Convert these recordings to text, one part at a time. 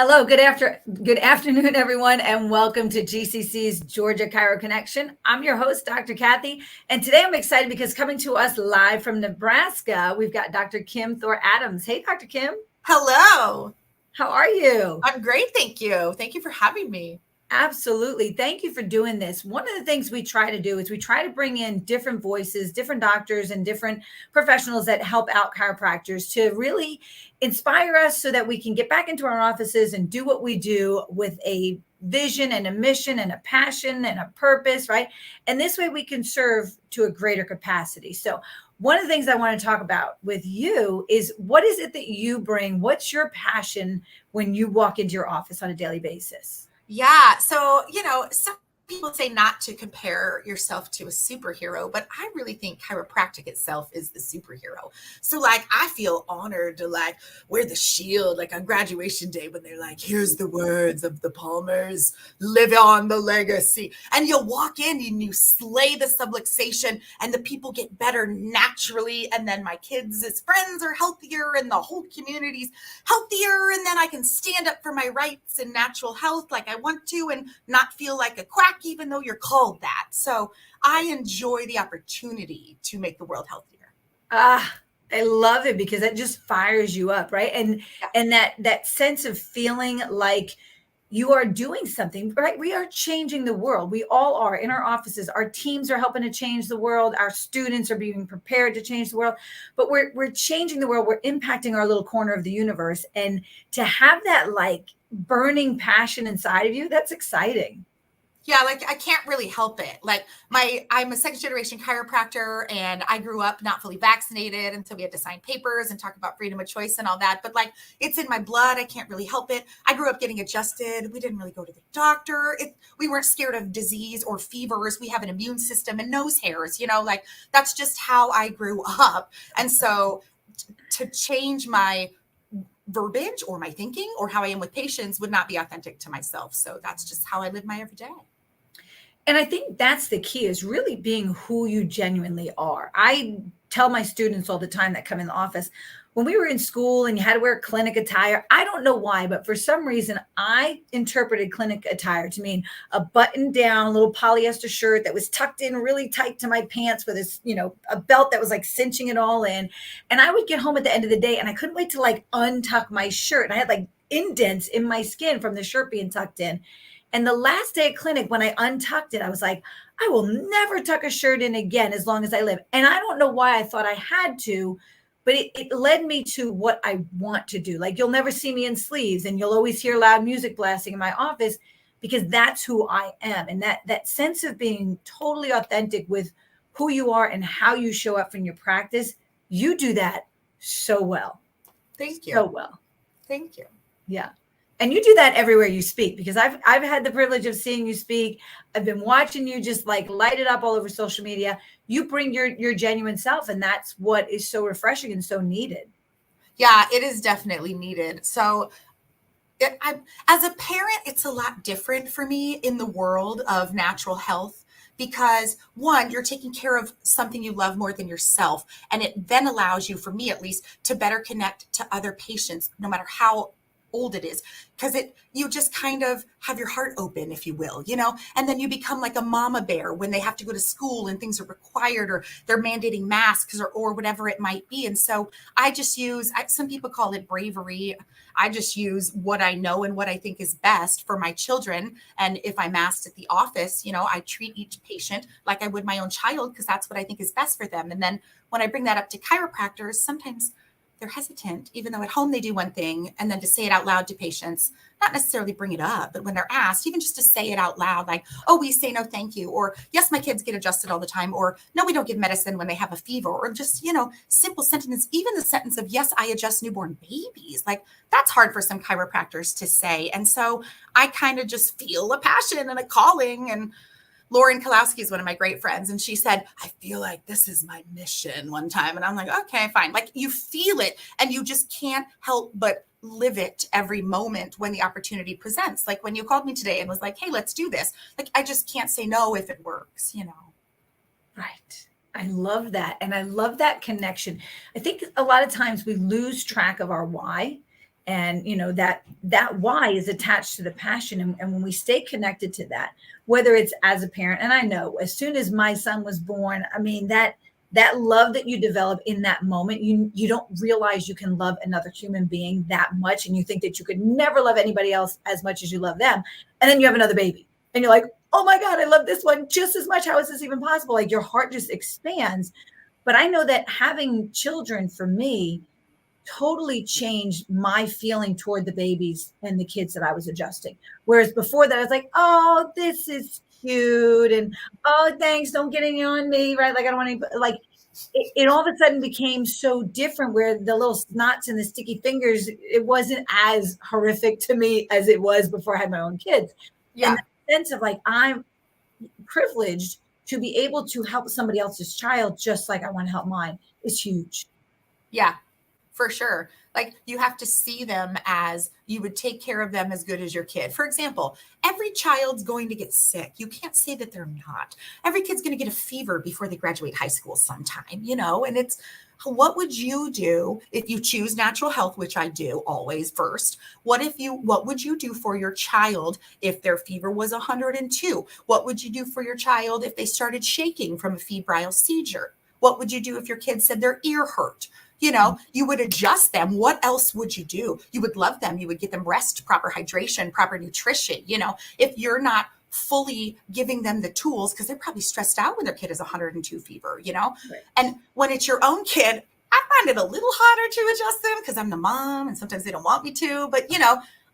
Hello, good afternoon, everyone, and welcome to GCC's Georgia Chiro Connection. I'm your host, Dr. Kathy, and today I'm excited because coming to us live from Nebraska, we've got Dr. Kim Thor-Adams. Hey, Dr. Kim. Hello. How are you? I'm great, thank you. Thank you for having me. Absolutely. Thank you for doing this. One of the things we try to do is we try to bring in different voices, different doctors, and different professionals that help out chiropractors to really inspire us so that we can get back into our offices and do what we do with a vision and a mission and a passion and a purpose, right? And this way we can serve to a greater capacity. So, one of the things I want to talk about with you is what is it that you bring? What's your passion when you walk into your office on a daily basis? Yeah. So, some people say not to compare yourself to a superhero, but I really think chiropractic itself is the superhero. So, like, I feel honored to like wear the shield, like on graduation day when they're like, here's the words of the Palmers, live on the legacy. And you'll walk in and you slay the subluxation and the people get better naturally. And then my kids' as friends are healthier and the whole community's healthier. And then I can stand up for my rights and natural health like I want to and not feel like a quack, even though you're called that. So I enjoy the opportunity to make the world healthier. I love it because that just fires you up, right? And Yeah. and that sense of feeling like you are doing something, right? We are changing the world. We all are in our offices. Our teams are helping to change the world. Our students are being prepared to change the world. But we're changing the world. We're impacting our little corner of the universe. And to have that like burning passion inside of you, that's exciting. Yeah, like I can't really help it. Like I'm a second generation chiropractor and I grew up not fully vaccinated. And so we had to sign papers and talk about freedom of choice and all that. But like it's in my blood. I can't really help it. I grew up getting adjusted. We didn't really go to the doctor. We weren't scared of disease or fevers. We have an immune system and nose hairs, like that's just how I grew up. And so to change my verbiage or my thinking or how I am with patients would not be authentic to myself. So that's just how I live my everyday. And I think that's the key is really being who you genuinely are. I tell my students all the time that come in the office, when we were in school and you had to wear clinic attire, I don't know why, but for some reason I interpreted clinic attire to mean a button down little polyester shirt that was tucked in really tight to my pants with this, a belt that was like cinching it all in. And I would get home at the end of the day and I couldn't wait to like untuck my shirt. And I had like indents in my skin from the shirt being tucked in. And the last day of clinic, when I untucked it, I was like, I will never tuck a shirt in again as long as I live. And I don't know why I thought I had to, but it led me to what I want to do. Like you'll never see me in sleeves and you'll always hear loud music blasting in my office because that's who I am. And that sense of being totally authentic with who you are and how you show up in your practice, you do that so well. Thank you. So well. Thank you. Yeah. And you do that everywhere you speak because I've had the privilege of seeing you speak. I've been watching you just like light it up all over social media. You bring your genuine self, and that's what is so refreshing and so needed. Yeah, it is definitely needed. So as a parent, it's a lot different for me in the world of natural health because one, you're taking care of something you love more than yourself. And it then allows you, for me at least, to better connect to other patients, no matter how old it is, because you just kind of have your heart open, if you will, and then you become like a mama bear when they have to go to school and things are required or they're mandating masks or whatever it might be. And so I just some people call it bravery. I just use what I know and what I think is best for my children. And if I'm asked at the office, I treat each patient like I would my own child because that's what I think is best for them. And then when I bring that up to chiropractors, sometimes they're hesitant, even though at home they do one thing, and then to say it out loud to patients, not necessarily bring it up, but when they're asked, even just to say it out loud, like, oh, we say no, thank you, or yes, my kids get adjusted all the time, or no, we don't give medicine when they have a fever, or just, simple sentences, even the sentence of, yes, I adjust newborn babies, like that's hard for some chiropractors to say. And so I kind of just feel a passion and a calling. And Lauren Kalowski is one of my great friends. And she said, I feel like this is my mission one time. And I'm like, okay, fine. Like you feel it and you just can't help but live it every moment when the opportunity presents. Like when you called me today and was like, hey, let's do this. Like, I just can't say no if it works, Right. I love that. And I love that connection. I think a lot of times we lose track of our why And that why is attached to the passion. And when we stay connected to that, whether it's as a parent, and I know as soon as my son was born, I mean, that love that you develop in that moment, you don't realize you can love another human being that much, and you think that you could never love anybody else as much as you love them. And then you have another baby and you're like, oh my God, I love this one just as much. How is this even possible? Like your heart just expands. But I know that having children for me totally changed my feeling toward the babies and the kids that I was adjusting. Whereas before that, I was like, oh, this is cute. And oh, thanks. Don't get any on me. Right. Like, I don't want any, like, it all of a sudden became so different where the little snots and the sticky fingers, it wasn't as horrific to me as it was before I had my own kids. Yeah. And the sense of like, I'm privileged to be able to help somebody else's child just like I want to help mine is huge. Yeah, for sure. Like you have to see them as you would take care of them as good as your kid. For example, every child's going to get sick. You can't say that they're not. Every kid's going to get a fever before they graduate high school sometime, and it's what would you do if you choose natural health, which I do always first? What would you do for your child if their fever was 102? What would you do for your child if they started shaking from a febrile seizure? What would you do if your kid said their ear hurt? You would adjust them. What else would you do? You would love them. You would get them rest, proper hydration, proper nutrition. If you're not fully giving them the tools, because they're probably stressed out when their kid is 102 fever, Right. And when it's your own kid, I find it a little harder to adjust them because I'm the mom and sometimes they don't want me to. But,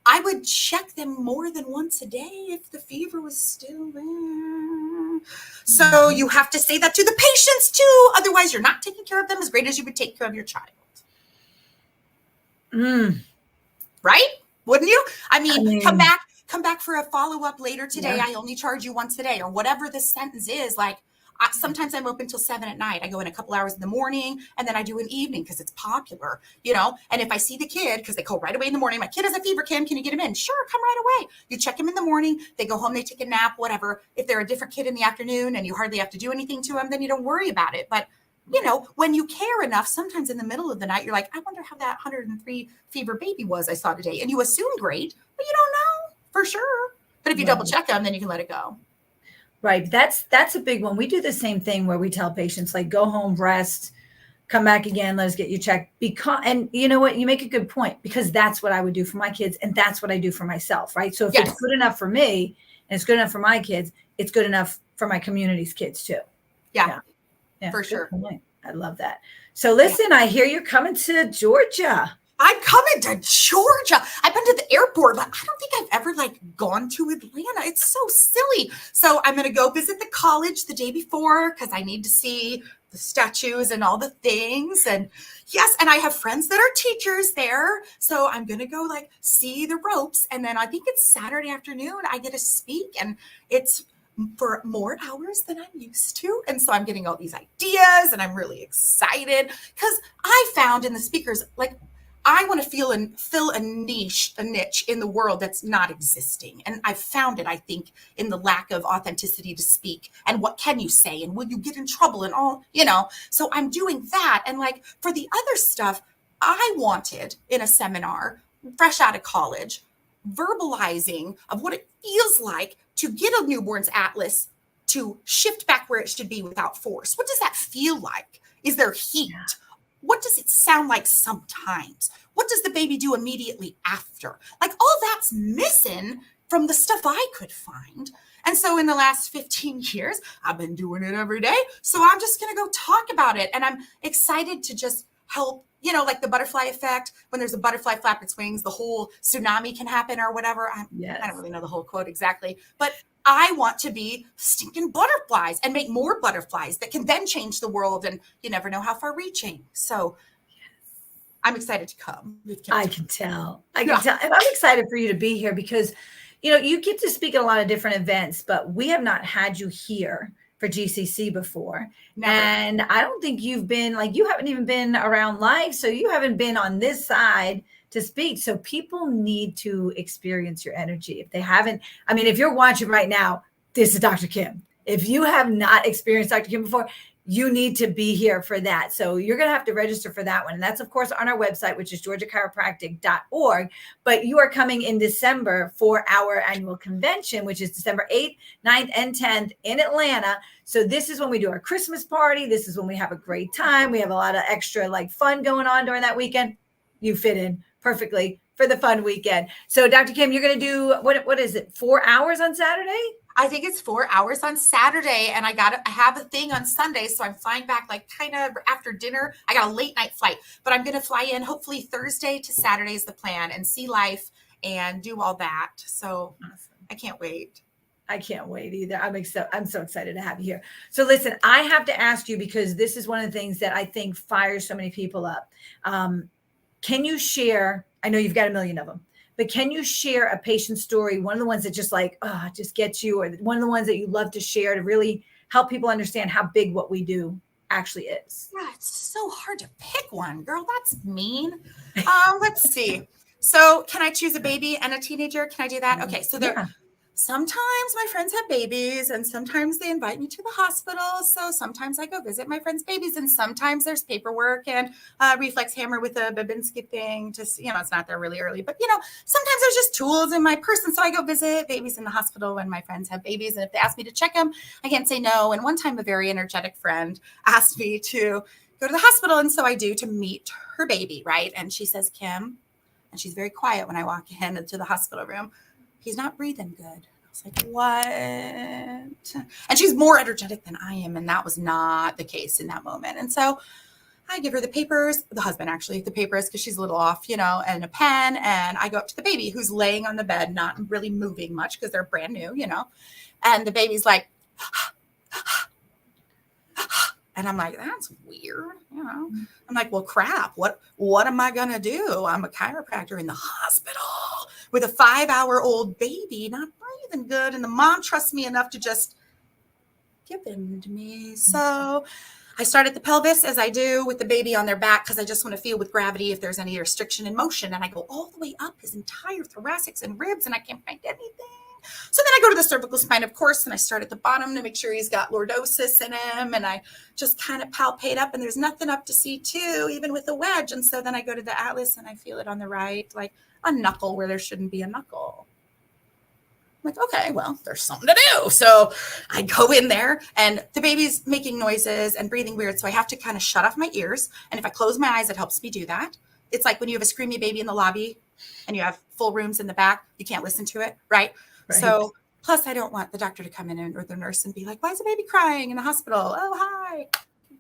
I would check them more than once a day if the fever was still there. So you have to say that to the patients too. Otherwise, you're not taking care of them as great as you would take care of your child. Right? Wouldn't you? I mean, come back for a follow-up later today. Yeah. I only charge you once a day, or whatever the sentence is. Like, sometimes I'm open till 7 at night. I go in a couple hours in the morning and then I do an evening because it's popular, and if I see the kid, because they call right away in the morning, my kid has a fever, Kim, can you get him in? Sure, come right away. You check him in the morning, they go home, they take a nap, whatever. If they're a different kid in the afternoon and you hardly have to do anything to them, then you don't worry about it. But when you care enough, sometimes in the middle of the night, you're like, I wonder how that 103 fever baby was I saw today. And you assume great, but you don't know for sure. But if you double check them, then you can let it go. Right. That's a big one. We do the same thing where we tell patients, like, go home, rest, come back again, let us get you checked. And you know what? You make a good point, because that's what I would do for my kids. And that's what I do for myself. Right. So if it's good enough for me and it's good enough for my kids, it's good enough for my community's kids too. Yeah, for sure. I love that. So listen, I hear you're coming to Georgia. I'm coming to Georgia. I've been to the airport, but I don't think I've ever gone to Atlanta. It's so silly. So I'm going to go visit the college the day before because I need to see the statues and all the things. And yes, and I have friends that are teachers there. So I'm going to go see the ropes. And then I think it's Saturday afternoon. I get to speak, and it's for more hours than I'm used to. And so I'm getting all these ideas and I'm really excited because I found in the speakers, I want to fill a niche in the world that's not existing. And I found it, I think, in the lack of authenticity to speak. And what can you say? And will you get in trouble and all, So I'm doing that. And for the other stuff, I wanted in a seminar, fresh out of college, verbalizing of what it feels like to get a newborn's atlas to shift back where it should be without force. What does that feel like? Is there heat? Yeah. What does it sound like sometimes? What does the baby do immediately after? All that's missing from the stuff I could find. And so in the last 15 years, I've been doing it every day. So I'm just going to go talk about it. And I'm excited to just help, the butterfly effect. When there's a butterfly flap its wings, the whole tsunami can happen or whatever. I don't really know the whole quote exactly, but I want to be stinking butterflies and make more butterflies that can then change the world. And you never know how far reaching. So I'm excited to come. I can tell. And I'm excited for you to be here because, you get to speak at a lot of different events, but we have not had you here for GCC before. Never. And I don't think you've been you haven't even been around life. So you haven't been on this side to speak. So people need to experience your energy. If they haven't, if you're watching right now, this is Dr. Kim. If you have not experienced Dr. Kim before, you need to be here for that. So you're going to have to register for that one. And that's, of course, on our website, which is georgiachiropractic.org. But you are coming in December for our annual convention, which is December 8th, 9th, and 10th in Atlanta. So this is when we do our Christmas party. This is when we have a great time. We have a lot of extra like fun going on during that weekend. You fit in perfectly for the fun weekend. So Dr. Kim, you're going to do, what is it, 4 hours on Saturday? I think it's 4 hours on Saturday, and I have a thing on Sunday, so I'm flying back like kind of after dinner. I got a late night flight, but I'm going to fly in hopefully Thursday to Saturday is the plan, and see life and do all that. So awesome. I can't wait. I can't wait either. I'm so excited to have you here. So listen, I have to ask you, because this is one of the things that I think fires so many people up. Can you share, I know you've got a million of them, but can you share a patient story, one of the ones that just like, just gets you, or one of the ones that you love to share to really help people understand how big what we do actually is? Yeah, it's so hard to pick one, girl. That's mean. Let's see. So can I choose a baby and a teenager? Can I do that? Okay. So sometimes my friends have babies, and sometimes they invite me to the hospital. So sometimes I go visit my friends' babies, and sometimes there's paperwork and reflex hammer with a Babinski thing. Just, it's not there really early, but sometimes there's just tools in my purse. And so I go visit babies in the hospital when my friends have babies. And if they ask me to check them, I can't say no. And one time a very energetic friend asked me to go to the hospital. And so I do, to meet her baby. Right. And she says, Kim, and she's very quiet when I walk into the hospital room, he's not breathing good. I was like, what? And she's more energetic than I am. And that was not the case in that moment. And so I give her the papers, the husband actually, the papers, because she's a little off, and a pen. And I go up to the baby who's laying on the bed, not really moving much because they're brand new, and the baby's like, and I'm like, that's weird. I'm like, well, crap. What am I going to do? I'm a chiropractor in the hospital with a 5-hour-old baby, not breathing good. And the mom trusts me enough to just give him to me. So I start at the pelvis, as I do with the baby on their back, because I just want to feel with gravity if there's any restriction in motion. And I go all the way up his entire thoracics and ribs, and I can't find anything. So then I go to the cervical spine, of course, and I start at the bottom to make sure he's got lordosis in him. And I just kind of palpate up, and there's nothing up to C2, even with the wedge. And so then I go to the atlas, and I feel it on the right, like a knuckle where there shouldn't be a knuckle. I'm like, okay, well, there's something to do. So I go in there, and the baby's making noises and breathing weird. So I have to kind of shut off my ears. And if I close my eyes, it helps me do that. It's like when you have a screamy baby in the lobby and you have full rooms in the back, you can't listen to it, right? So plus I don't want the doctor to come in or the nurse and be like, why is the baby crying in the hospital? Oh, hi,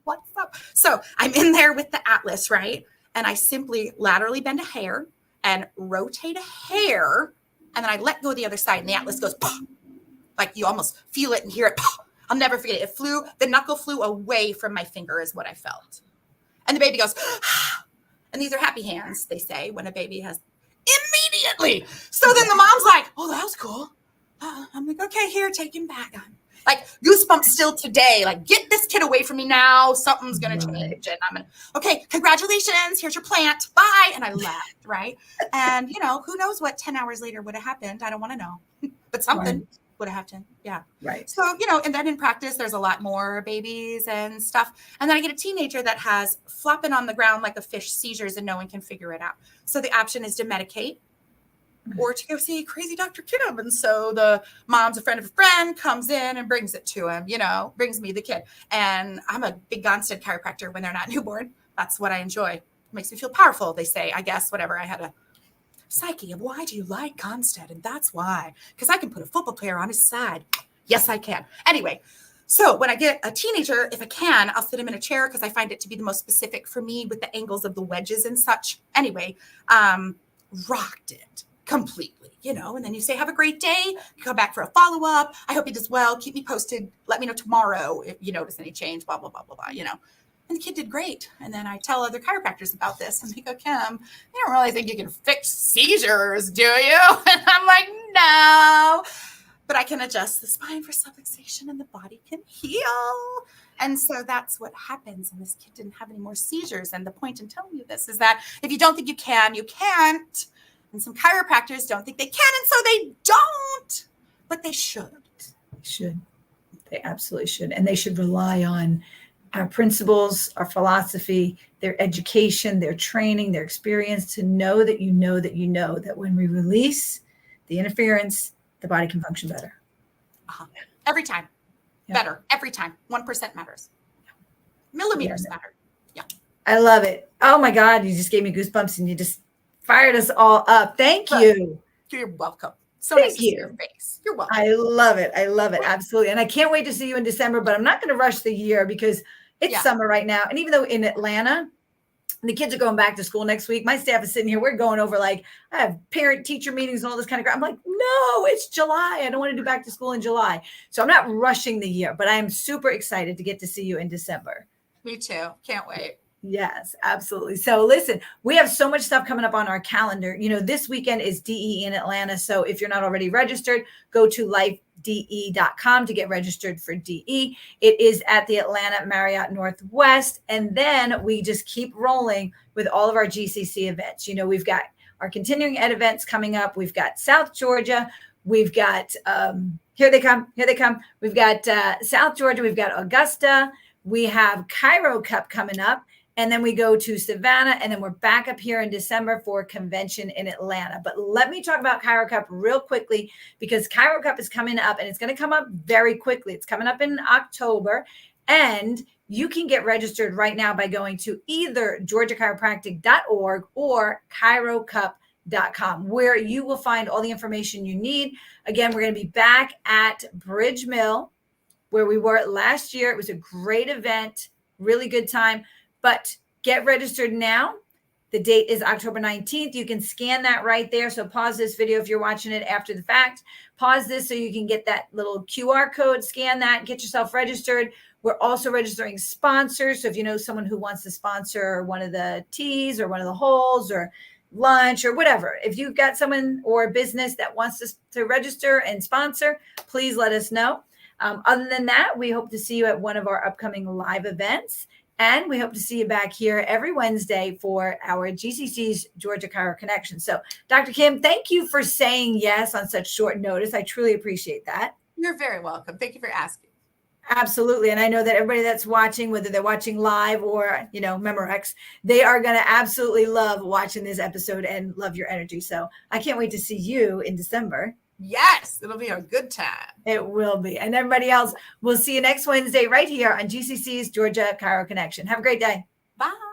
what's up? So I'm in there with the atlas, right? And I simply laterally bend a hair and rotate a hair. And then I let go of the other side, and the atlas goes, pah! Like you almost feel it and hear it. Pah! I'll never forget it. The knuckle flew away from my finger is what I felt. And the baby goes, ah! And these are happy hands, they say, when a baby has immediately. So then the mom's like, oh, that was cool. I'm like, okay, here, take him back. Like goosebumps still today. Like, get this kid away from me now. Something's going to change. And I'm going to, okay, congratulations. Here's your plant. Bye. And I left, right? And, who knows what 10 hours later would have happened. I don't want to know. But something would have happened. Yeah. Right. So, and then in practice, there's a lot more babies and stuff. And then I get a teenager that has flopping on the ground like a fish seizures, and no one can figure it out. So the option is to medicate or to go see crazy Dr. Kim. And so the mom's a friend of a friend, comes in and brings it to him, brings me the kid. And I'm a big Gonstead chiropractor when they're not newborn. That's what I enjoy. It makes me feel powerful, they say, I guess, whatever. I had a psyche of, why do you like Gonstead? And that's why, because I can put a football player on his side. Yes, I can. Anyway, so when I get a teenager, if I can, I'll sit him in a chair because I find it to be the most specific for me with the angles of the wedges and such. Anyway, rocked it completely, and then you say, have a great day. You come back for a follow-up. I hope he does well. Keep me posted. Let me know tomorrow if you notice any change, blah, blah, blah, blah, blah, And the kid did great. And then I tell other chiropractors about this, and they go, Kim, you don't really think you can fix seizures, do you? And I'm like, no, but I can adjust the spine for subluxation and the body can heal. And so that's what happens. And this kid didn't have any more seizures. And the point in telling you this is that if you don't think you can, you can't. And some chiropractors don't think they can, and so they don't, but they should. They should. They absolutely should. And they should rely on our principles, our philosophy, their education, their training, their experience, to know that you know that you know that when we release the interference, the body can function better. Every time. Yeah. Better. Every time. 1% matters. Millimeters matter. Yeah. I love it. Oh my God, you just gave me goosebumps and you just fired us all up. Thank you. You're welcome. So Thank nice to see your face. You're welcome. I love it. I love it. Absolutely. And I can't wait to see you in December, but I'm not going to rush the year because it's summer right now. And even though in Atlanta, the kids are going back to school next week, my staff is sitting here. We're going over I have parent teacher meetings and all this kind of crap. I'm like, no, it's July. I don't want to do back to school in July. So I'm not rushing the year, but I am super excited to get to see you in December. Me too. Can't wait. Yes, absolutely. So listen, we have so much stuff coming up on our calendar. This weekend is DE in Atlanta. So if you're not already registered, go to lifede.com to get registered for DE. It is at the Atlanta Marriott Northwest. And then we just keep rolling with all of our GCC events. We've got our continuing ed events coming up. We've got South Georgia. We've got, here they come. We've got South Georgia. We've got Augusta. We have Chiro Cup coming up. And then we go to Savannah, and then we're back up here in December for convention in Atlanta. But let me talk about Chiro Cup real quickly, because Chiro Cup is coming up, and it's going to come up very quickly. It's coming up in October, and you can get registered right now by going to either georgiachiropractic.org or chirocup.com, where you will find all the information you need. Again, we're going to be back at Bridge Mill, where we were last year. It was a great event, really good time. But get registered now. The date is October 19th. You can scan that right there. So pause this video if you're watching it after the fact. Pause this so you can get that little QR code, scan that, get yourself registered. We're also registering sponsors. So if you know someone who wants to sponsor one of the teas or one of the holes or lunch or whatever, if you've got someone or a business that wants to register and sponsor, please let us know. Other than that, we hope to see you at one of our upcoming live events. And we hope to see you back here every Wednesday for our GCC's Georgia Chiro Connection. So, Dr. Kim, thank you for saying yes on such short notice. I truly appreciate that. You're very welcome. Thank you for asking. Absolutely. And I know that everybody that's watching, whether they're watching live or, Memorex, they are going to absolutely love watching this episode and love your energy. So I can't wait to see you in December. Yes, it'll be a good time. It will be. And everybody else, we'll see you next Wednesday right here on GCC's Georgia Chiro Connection. Have a great day. Bye.